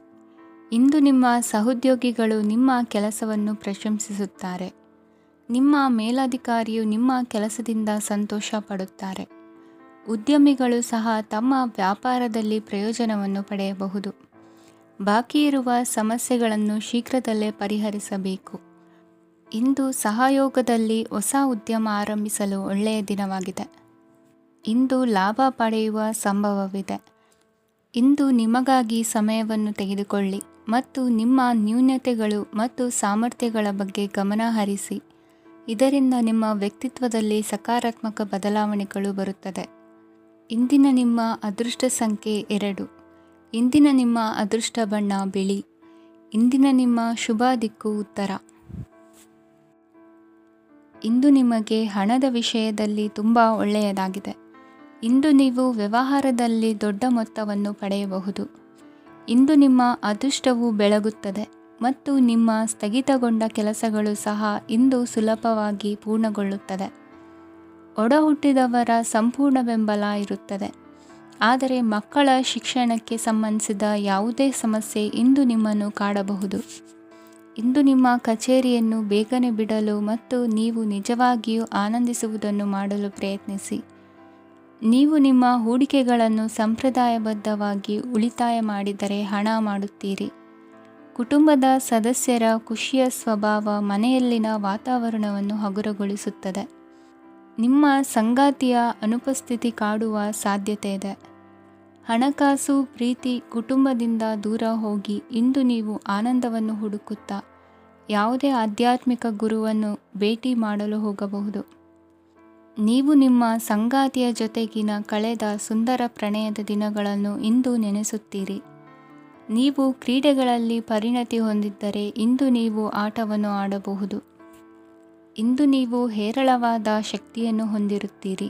ಇಂದು ನಿಮ್ಮ ಸಹೋದ್ಯೋಗಿಗಳು ನಿಮ್ಮ ಕೆಲಸವನ್ನು ಪ್ರಶಂಸಿಸುತ್ತಾರೆ. ನಿಮ್ಮ ಮೇಲಧಿಕಾರಿಯು ನಿಮ್ಮ ಕೆಲಸದಿಂದ ಸಂತೋಷ ಪಡುತ್ತಾರೆ. ಉದ್ಯಮಿಗಳು ಸಹ ತಮ್ಮ ವ್ಯಾಪಾರದಲ್ಲಿ ಪ್ರಯೋಜನವನ್ನು ಪಡೆಯಬಹುದು. ಬಾಕಿ ಇರುವ ಸಮಸ್ಯೆಗಳನ್ನು ಶೀಘ್ರದಲ್ಲೇ ಪರಿಹರಿಸಬೇಕು. ಇಂದು ಸಹಯೋಗದಲ್ಲಿ ಹೊಸ ಉದ್ಯಮ ಆರಂಭಿಸಲು ಒಳ್ಳೆಯ ದಿನವಾಗಿದೆ. ಇಂದು ಲಾಭ ಪಡೆಯುವ ಸಂಭವವಿದೆ. ಇಂದು ನಿಮಗಾಗಿ ಸಮಯವನ್ನು ತೆಗೆದುಕೊಳ್ಳಿ ಮತ್ತು ನಿಮ್ಮ ನ್ಯೂನತೆಗಳು ಮತ್ತು ಸಾಮರ್ಥ್ಯಗಳ ಬಗ್ಗೆ ಗಮನ ಹರಿಸಿ. ಇದರಿಂದ ನಿಮ್ಮ ವ್ಯಕ್ತಿತ್ವದಲ್ಲಿ ಸಕಾರಾತ್ಮಕ ಬದಲಾವಣೆಗಳು ಬರುತ್ತದೆ. ಇಂದಿನ ನಿಮ್ಮ ಅದೃಷ್ಟ ಸಂಖ್ಯೆ 2. ಇಂದಿನ ನಿಮ್ಮ ಅದೃಷ್ಟ ಬಣ್ಣ ಬಿಳಿ. ಇಂದಿನ ನಿಮ್ಮ ಶುಭ ದಿಕ್ಕು ಉತ್ತರ. ಇಂದು ನಿಮಗೆ ಹಣದ ವಿಷಯದಲ್ಲಿ ತುಂಬ ಒಳ್ಳೆಯದಾಗಿದೆ. ಇಂದು ನೀವು ವ್ಯವಹಾರದಲ್ಲಿ ದೊಡ್ಡ ಮೊತ್ತವನ್ನು ಪಡೆಯಬಹುದು. ಇಂದು ನಿಮ್ಮ ಅದೃಷ್ಟವು ಬೆಳಗುತ್ತದೆ ಮತ್ತು ನಿಮ್ಮ ಸ್ಥಗಿತಗೊಂಡ ಕೆಲಸಗಳು ಸಹ ಇಂದು ಸುಲಭವಾಗಿ ಪೂರ್ಣಗೊಳ್ಳುತ್ತದೆ. ಒಡಹುಟ್ಟಿದವರ ಸಂಪೂರ್ಣ ಬೆಂಬಲ ಇರುತ್ತದೆ. ಆದರೆ ಮಕ್ಕಳ ಶಿಕ್ಷಣಕ್ಕೆ ಸಂಬಂಧಿಸಿದ ಯಾವುದೇ ಸಮಸ್ಯೆ ಇಂದು ನಿಮ್ಮನ್ನು ಕಾಡಬಹುದು. ಇಂದು ನಿಮ್ಮ ಕಚೇರಿಯನ್ನು ಬೇಗನೆ ಬಿಡಲು ಮತ್ತು ನೀವು ನಿಜವಾಗಿಯೂ ಆನಂದಿಸುವುದನ್ನು ಮಾಡಲು ಪ್ರಯತ್ನಿಸಿ. ನೀವು ನಿಮ್ಮ ಹೂಡಿಕೆಗಳನ್ನು ಸಂಪ್ರದಾಯಬದ್ಧವಾಗಿ ಉಳಿತಾಯ ಮಾಡಿದರೆ ಹಣ ಮಾಡುತ್ತೀರಿ. ಕುಟುಂಬದ ಸದಸ್ಯರ ಖುಷಿಯ ಸ್ವಭಾವ ಮನೆಯಲ್ಲಿನ ವಾತಾವರಣವನ್ನು ಹಗುರಗೊಳಿಸುತ್ತದೆ. ನಿಮ್ಮ ಸಂಗಾತಿಯ ಅನುಪಸ್ಥಿತಿ ಕಾಡುವ ಸಾಧ್ಯತೆ ಇದೆ. ಹಣಕಾಸು, ಪ್ರೀತಿ, ಕುಟುಂಬದಿಂದ ದೂರ ಹೋಗಿ ಇಂದು ನೀವು ಆನಂದವನ್ನು ಹುಡುಕುತ್ತಾ ಯಾವುದೇ ಆಧ್ಯಾತ್ಮಿಕ ಗುರುವನ್ನು ಭೇಟಿ ಮಾಡಲು ಹೋಗಬಹುದು. ನೀವು ನಿಮ್ಮ ಸಂಗಾತಿಯ ಜೊತೆಗಿನ ಕಳೆದ ಸುಂದರ ಪ್ರಣಯದ ದಿನಗಳನ್ನು ಇಂದು ನೆನೆಸುತ್ತೀರಿ. ನೀವು ಕ್ರೀಡೆಗಳಲ್ಲಿ ಪರಿಣತಿ ಹೊಂದಿದ್ದರೆ ಇಂದು ನೀವು ಆಟವನ್ನು ಆಡಬಹುದು. ಇಂದು ನೀವು ಹೇರಳವಾದ ಶಕ್ತಿಯನ್ನು ಹೊಂದಿರುತ್ತೀರಿ.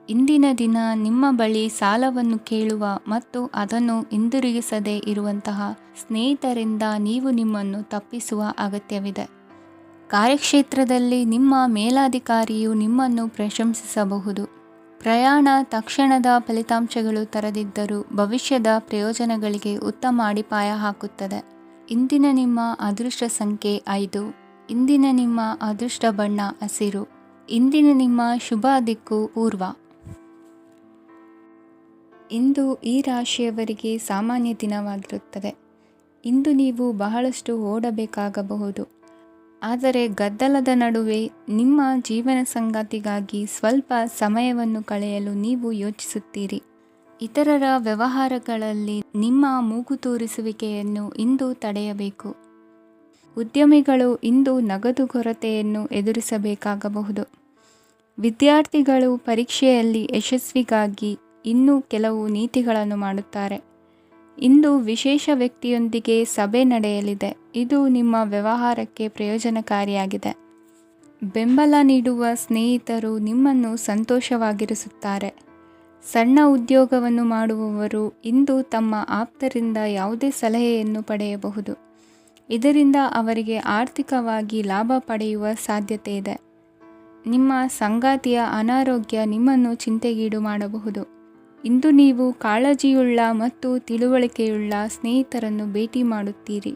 ಇಂದಿನ ದಿನ ನಿಮ್ಮ ಬಳಿ ಸಾಲವನ್ನು ಕೇಳುವ ಮತ್ತು ಅದನ್ನು ಹಿಂದಿರುಗಿಸದೇ ಇರುವಂತಹ ಸ್ನೇಹಿತರಿಂದ ನೀವು ನಿಮ್ಮನ್ನು ತಪ್ಪಿಸುವ ಅಗತ್ಯವಿದೆ. ಕಾರ್ಯಕ್ಷೇತ್ರದಲ್ಲಿ ನಿಮ್ಮ ಮೇಲಾಧಿಕಾರಿಯು ನಿಮ್ಮನ್ನು ಪ್ರಶಂಸಿಸಬಹುದು. ಪ್ರಯಾಣ ತಕ್ಷಣದ ಫಲಿತಾಂಶಗಳು ತರದಿದ್ದರೂ ಭವಿಷ್ಯದ ಪ್ರಯೋಜನಗಳಿಗೆ ಉತ್ತಮ ಅಡಿಪಾಯ ಹಾಕುತ್ತದೆ. ಇಂದಿನ ನಿಮ್ಮ ಅದೃಷ್ಟ ಸಂಖ್ಯೆ 5. ಇಂದಿನ ನಿಮ್ಮ ಅದೃಷ್ಟ ಬಣ್ಣ ಹಸಿರು. ಇಂದಿನ ನಿಮ್ಮ ಶುಭ ದಿಕ್ಕು ಪೂರ್ವ. ಇಂದು ಈ ರಾಶಿಯವರಿಗೆ ಸಾಮಾನ್ಯ ದಿನವಾಗಿರುತ್ತದೆ. ಇಂದು ನೀವು ಬಹಳಷ್ಟು ಓಡಬೇಕಾಗಬಹುದು. ಆದರೆ ಗದ್ದಲದ ನಡುವೆ ನಿಮ್ಮ ಜೀವನ ಸಂಗಾತಿಗಾಗಿ ಸ್ವಲ್ಪ ಸಮಯವನ್ನು ಕಳೆಯಲು ನೀವು ಯೋಚಿಸುತ್ತೀರಿ. ಇತರರ ವ್ಯವಹಾರಗಳಲ್ಲಿ ನಿಮ್ಮ ಮೂಗು ತೂರಿಸುವಿಕೆಯನ್ನು ಇಂದು ತಡೆಯಬೇಕು. ಉದ್ಯಮಿಗಳು ಇಂದು ನಗದು ಕೊರತೆಯನ್ನು ಎದುರಿಸಬೇಕಾಗಬಹುದು. ವಿದ್ಯಾರ್ಥಿಗಳು ಪರೀಕ್ಷೆಯಲ್ಲಿ ಯಶಸ್ವಿಗಾಗಿ ಇನ್ನೂ ಕೆಲವು ನೀತಿಗಳನ್ನು ಮಾಡುತ್ತಾರೆ. ಇಂದು ವಿಶೇಷ ವ್ಯಕ್ತಿಯೊಂದಿಗೆ ಸಭೆ ನಡೆಯಲಿದೆ. ಇದು ನಿಮ್ಮ ವ್ಯವಹಾರಕ್ಕೆ ಪ್ರಯೋಜನಕಾರಿಯಾಗಿದೆ. ಬೆಂಬಲ ನೀಡುವ ಸ್ನೇಹಿತರು ನಿಮ್ಮನ್ನು ಸಂತೋಷವಾಗಿರಿಸುತ್ತಾರೆ. ಸಣ್ಣ ಉದ್ಯೋಗವನ್ನು ಮಾಡುವವರು ಇಂದು ತಮ್ಮ ಆಪ್ತರಿಂದ ಯಾವುದೇ ಸಲಹೆಯನ್ನು ಪಡೆಯಬಹುದು. ಇದರಿಂದ ಅವರಿಗೆ ಆರ್ಥಿಕವಾಗಿ ಲಾಭ ಪಡೆಯುವ ಸಾಧ್ಯತೆ ಇದೆ. ನಿಮ್ಮ ಸಂಗಾತಿಯ ಅನಾರೋಗ್ಯ ನಿಮ್ಮನ್ನು ಚಿಂತೆಗೀಡು ಮಾಡಬಹುದು. ಇಂದು ನೀವು ಕಾಳಜಿಯುಳ್ಳ ಮತ್ತು ತಿಳುವಳಿಕೆಯುಳ್ಳ ಸ್ನೇಹಿತರನ್ನು ಭೇಟಿ ಮಾಡುತ್ತೀರಿ.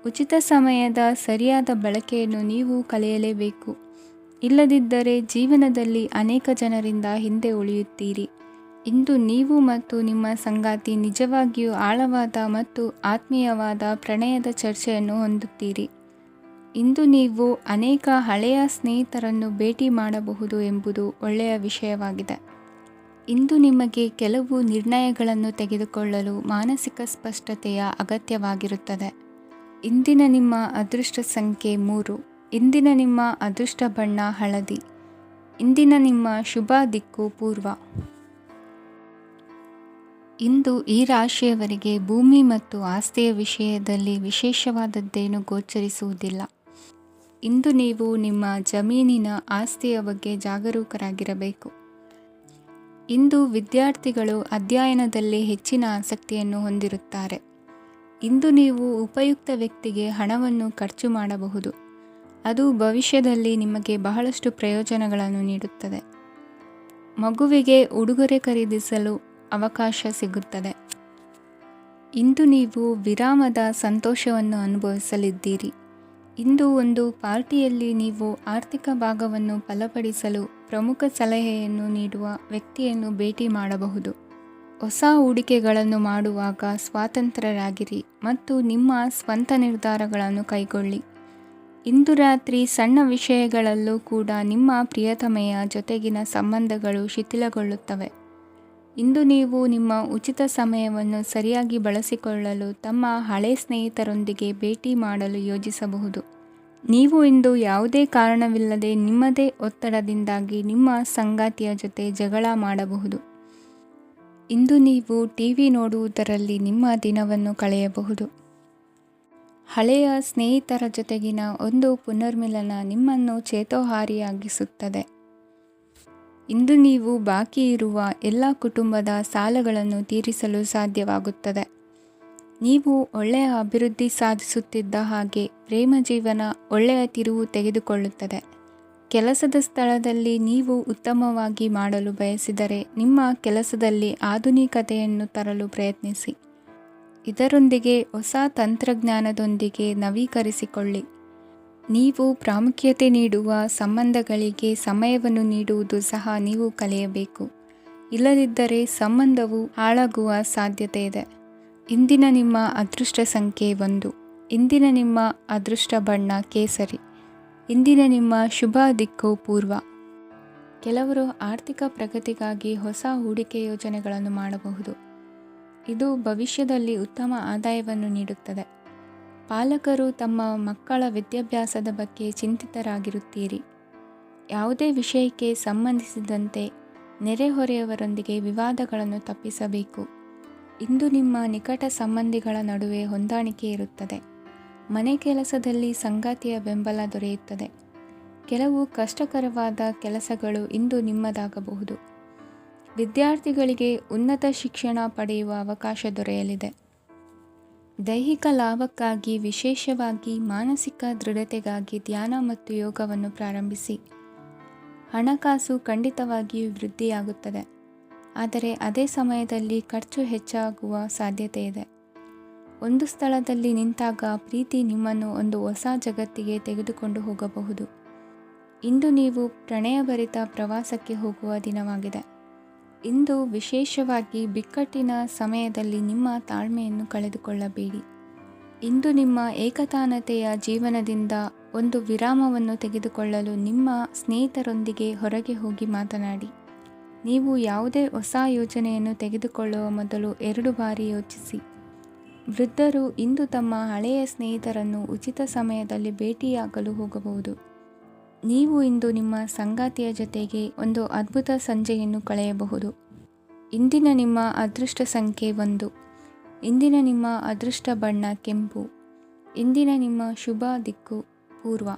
ಉಚಿತ ಸಮಯದ ಸರಿಯಾದ ಬಳಕೆಯನ್ನು ನೀವು ಕಲಿಯಲೇಬೇಕು. ಇಲ್ಲದಿದ್ದರೆ ಜೀವನದಲ್ಲಿ ಅನೇಕ ಜನರಿಂದ ಹಿಂದೆ ಉಳಿಯುತ್ತೀರಿ. ಇಂದು ನೀವು ಮತ್ತು ನಿಮ್ಮ ಸಂಗಾತಿ ನಿಜವಾಗಿಯೂ ಆಳವಾದ ಮತ್ತು ಆತ್ಮೀಯವಾದ ಪ್ರಣಯದ ಚರ್ಚೆಯನ್ನು ಹೊಂದುತ್ತೀರಿ. ಇಂದು ನೀವು ಅನೇಕ ಹಳೆಯ ಸ್ನೇಹಿತರನ್ನು ಭೇಟಿ ಮಾಡಬಹುದು ಎಂಬುದು ಒಳ್ಳೆಯ ವಿಷಯವಾಗಿದೆ. ಇಂದು ನಿಮಗೆ ಕೆಲವು ನಿರ್ಣಯಗಳನ್ನು ತೆಗೆದುಕೊಳ್ಳಲು ಮಾನಸಿಕ ಸ್ಪಷ್ಟತೆಯ ಅಗತ್ಯವಾಗಿರುತ್ತದೆ. ಇಂದಿನ ನಿಮ್ಮ ಅದೃಷ್ಟ ಸಂಖ್ಯೆ 3. ಇಂದಿನ ನಿಮ್ಮ ಅದೃಷ್ಟ ಬಣ್ಣ ಹಳದಿ. ಇಂದಿನ ನಿಮ್ಮ ಶುಭ ದಿಕ್ಕು ಪೂರ್ವ. ಇಂದು ಈ ರಾಶಿಯವರಿಗೆ ಭೂಮಿ ಮತ್ತು ಆಸ್ತಿಯ ವಿಷಯದಲ್ಲಿ ವಿಶೇಷವಾದದ್ದೇನು ಗೋಚರಿಸುವುದಿಲ್ಲ. ಇಂದು ನೀವು ನಿಮ್ಮ ಜಮೀನಿನ ಆಸ್ತಿಯ ಬಗ್ಗೆ ಜಾಗರೂಕರಾಗಿರಬೇಕು. ಇಂದು ವಿದ್ಯಾರ್ಥಿಗಳು ಅಧ್ಯಯನದಲ್ಲಿ ಹೆಚ್ಚಿನ ಆಸಕ್ತಿಯನ್ನು ಹೊಂದಿರುತ್ತಾರೆ. ಇಂದು ನೀವು ಉಪಯುಕ್ತ ವ್ಯಕ್ತಿಗೆ ಹಣವನ್ನು ಖರ್ಚು ಮಾಡಬಹುದು. ಅದು ಭವಿಷ್ಯದಲ್ಲಿ ನಿಮಗೆ ಬಹಳಷ್ಟು ಪ್ರಯೋಜನಗಳನ್ನು ನೀಡುತ್ತದೆ. ಮಗುವಿಗೆ ಉಡುಗೊರೆ ಖರೀದಿಸಲು ಅವಕಾಶ ಸಿಗುತ್ತದೆ. ಇಂದು ನೀವು ವಿರಾಮದ ಸಂತೋಷವನ್ನು ಅನುಭವಿಸಲಿದ್ದೀರಿ. ಇಂದು ಒಂದು ಪಾರ್ಟಿಯಲ್ಲಿ ನೀವು ಆರ್ಥಿಕ ಭಾಗವನ್ನು ಬಲಪಡಿಸಲು ಪ್ರಮುಖ ಸಲಹೆಯನ್ನು ನೀಡುವ ವ್ಯಕ್ತಿಯನ್ನು ಭೇಟಿ ಮಾಡಬಹುದು. ಹೊಸ ಹೂಡಿಕೆಗಳನ್ನು ಮಾಡುವಾಗ ಸ್ವತಂತ್ರರಾಗಿರಿ ಮತ್ತು ನಿಮ್ಮ ಸ್ವಂತ ನಿರ್ಧಾರಗಳನ್ನು ಕೈಗೊಳ್ಳಿ. ಇಂದು ರಾತ್ರಿ ಸಣ್ಣ ವಿಷಯಗಳಲ್ಲೂ ಕೂಡ ನಿಮ್ಮ ಪ್ರಿಯತಮೆಯ ಜೊತೆಗಿನ ಸಂಬಂಧಗಳು ಶಿಥಿಲಗೊಳ್ಳುತ್ತವೆ. ಇಂದು ನೀವು ನಿಮ್ಮ ಉಚಿತ ಸಮಯವನ್ನು ಸರಿಯಾಗಿ ಬಳಸಿಕೊಳ್ಳಲು ತಮ್ಮ ಹಳೆ ಸ್ನೇಹಿತರೊಂದಿಗೆ ಭೇಟಿ ಮಾಡಲು ಯೋಜಿಸಬಹುದು. ನೀವು ಇಂದು ಯಾವುದೇ ಕಾರಣವಿಲ್ಲದೆ ನಿಮ್ಮದೇ ಒತ್ತಡದಿಂದಾಗಿ ನಿಮ್ಮ ಸಂಗಾತಿಯ ಜೊತೆ ಜಗಳ ಮಾಡಬಹುದು. ಇಂದು ನೀವು ಟಿವಿ ನೋಡುವುದರಲ್ಲಿ ನಿಮ್ಮ ದಿನವನ್ನು ಕಳೆಯಬಹುದು. ಹಳೆಯ ಸ್ನೇಹಿತರ ಜೊತೆಗಿನ ಒಂದು ಪುನರ್ಮಿಲನ ನಿಮ್ಮನ್ನು ಚೇತೋಹಾರಿಯಾಗಿಸುತ್ತದೆ. ಇಂದು ನೀವು ಬಾಕಿ ಇರುವ ಎಲ್ಲ ಕುಟುಂಬದ ಸಾಲಗಳನ್ನು ತೀರಿಸಲು ಸಾಧ್ಯವಾಗುತ್ತದೆ. ನೀವು ಒಳ್ಳೆಯ ಅಭಿವೃದ್ಧಿ ಸಾಧಿಸುತ್ತಿದ್ದ ಹಾಗೆ ಪ್ರೇಮ ಜೀವನ ಒಳ್ಳೆಯ ತಿರುವು ತೆಗೆದುಕೊಳ್ಳುತ್ತದೆ. ಕೆಲಸದ ಸ್ಥಳದಲ್ಲಿ ನೀವು ಉತ್ತಮವಾಗಿ ಮಾಡಲು ಬಯಸಿದರೆ ನಿಮ್ಮ ಕೆಲಸದಲ್ಲಿ ಆಧುನಿಕತೆಯನ್ನು ತರಲು ಪ್ರಯತ್ನಿಸಿ. ಇದರೊಂದಿಗೆ ಹೊಸ ತಂತ್ರಜ್ಞಾನದೊಂದಿಗೆ ನವೀಕರಿಸಿಕೊಳ್ಳಿ. ನೀವು ಪ್ರಾಮುಖ್ಯತೆ ನೀಡುವ ಸಂಬಂಧಗಳಿಗೆ ಸಮಯವನ್ನು ನೀಡುವುದು ಸಹ ನೀವು ಕಲಿಯಬೇಕು. ಇಲ್ಲದಿದ್ದರೆ ಸಂಬಂಧವು ಹಾಳಾಗುವ ಸಾಧ್ಯತೆ ಇದೆ. ಇಂದಿನ ನಿಮ್ಮ ಅದೃಷ್ಟ ಸಂಖ್ಯೆ 1. ಇಂದಿನ ನಿಮ್ಮ ಅದೃಷ್ಟ ಬಣ್ಣ ಕೇಸರಿ. ಇಂದಿನ ನಿಮ್ಮ ಶುಭ ದಿಕ್ಕು ಪೂರ್ವ. ಕೆಲವರು ಆರ್ಥಿಕ ಪ್ರಗತಿಗಾಗಿ ಹೊಸ ಹೂಡಿಕೆ ಯೋಜನೆಗಳನ್ನು ಮಾಡಬಹುದು. ಇದು ಭವಿಷ್ಯದಲ್ಲಿ ಉತ್ತಮ ಆದಾಯವನ್ನು ನೀಡುತ್ತದೆ. ಪಾಲಕರು ತಮ್ಮ ಮಕ್ಕಳ ವಿದ್ಯಾಭ್ಯಾಸದ ಬಗ್ಗೆ ಚಿಂತಿತರಾಗಿರುತ್ತೀರಿ. ಯಾವುದೇ ವಿಷಯಕ್ಕೆ ಸಂಬಂಧಿಸಿದಂತೆ ನೆರೆಹೊರೆಯವರೊಂದಿಗೆ ವಿವಾದಗಳನ್ನು ತಪ್ಪಿಸಬೇಕು. ಇಂದು ನಿಮ್ಮ ನಿಕಟ ಸಂಬಂಧಿಗಳ ನಡುವೆ ಹೊಂದಾಣಿಕೆ ಇರುತ್ತದೆ. ಮನೆ ಕೆಲಸದಲ್ಲಿ ಸಂಗಾತಿಯ ಬೆಂಬಲ ದೊರೆಯುತ್ತದೆ. ಕೆಲವು ಕಷ್ಟಕರವಾದ ಕೆಲಸಗಳು ಇಂದು ನಿಮ್ಮದಾಗಬಹುದು. ವಿದ್ಯಾರ್ಥಿಗಳಿಗೆ ಉನ್ನತ ಶಿಕ್ಷಣ ಪಡೆಯುವ ಅವಕಾಶ ದೊರೆಯಲಿದೆ. ದೈಹಿಕ ಲಾಭಕ್ಕಾಗಿ, ವಿಶೇಷವಾಗಿ ಮಾನಸಿಕ ದೃಢತೆಗಾಗಿ ಧ್ಯಾನ ಮತ್ತು ಯೋಗವನ್ನು ಪ್ರಾರಂಭಿಸಿ. ಹಣಕಾಸು ಖಂಡಿತವಾಗಿಯೂ ವೃದ್ಧಿಯಾಗುತ್ತದೆ, ಆದರೆ ಅದೇ ಸಮಯದಲ್ಲಿ ಖರ್ಚು ಹೆಚ್ಚಾಗುವ ಸಾಧ್ಯತೆ ಇದೆ. ಒಂದು ಸ್ಥಳದಲ್ಲಿ ನಿಂತಾಗ ಪ್ರೀತಿ ನಿಮ್ಮನ್ನು ಒಂದು ಹೊಸ ಜಗತ್ತಿಗೆ ತೆಗೆದುಕೊಂಡು ಹೋಗಬಹುದು. ಇಂದು ನೀವು ಪ್ರಣಯಭರಿತ ಪ್ರವಾಸಕ್ಕೆ ಹೋಗುವ ದಿನವಾಗಿದೆ. ಇಂದು ವಿಶೇಷವಾಗಿ ಬಿಕ್ಕಟ್ಟಿನ ಸಮಯದಲ್ಲಿ ನಿಮ್ಮ ತಾಳ್ಮೆಯನ್ನು ಕಳೆದುಕೊಳ್ಳಬೇಡಿ. ಇಂದು ನಿಮ್ಮ ಏಕತಾನತೆಯ ಜೀವನದಿಂದ ಒಂದು ವಿರಾಮವನ್ನು ತೆಗೆದುಕೊಳ್ಳಲು ನಿಮ್ಮ ಸ್ನೇಹಿತರೊಂದಿಗೆ ಹೊರಗೆ ಹೋಗಿ ಮಾತನಾಡಿ. ನೀವು ಯಾವುದೇ ಹೊಸ ಯೋಜನೆಯನ್ನು ತೆಗೆದುಕೊಳ್ಳುವ ಮೊದಲು 2 ಬಾರಿ ಯೋಚಿಸಿ. ವೃದ್ಧರು ಇಂದು ತಮ್ಮ ಹಳೆಯ ಸ್ನೇಹಿತರನ್ನು ಉಚಿತ ಸಮಯದಲ್ಲಿ ಭೇಟಿಯಾಗಲು ಹೋಗಬಹುದು. ನೀವು ಇಂದು ನಿಮ್ಮ ಸಂಗಾತಿಯ ಜೊತೆಗೆ ಒಂದು ಅದ್ಭುತ ಸಂಜೆಯನ್ನು ಕಳೆಯಬಹುದು. ಇಂದಿನ ನಿಮ್ಮ ಅದೃಷ್ಟ ಸಂಖ್ಯೆ 1. ಇಂದಿನ ನಿಮ್ಮ ಅದೃಷ್ಟ ಬಣ್ಣ ಕೆಂಪು. ಇಂದಿನ ನಿಮ್ಮ ಶುಭ ದಿಕ್ಕು ಪೂರ್ವ.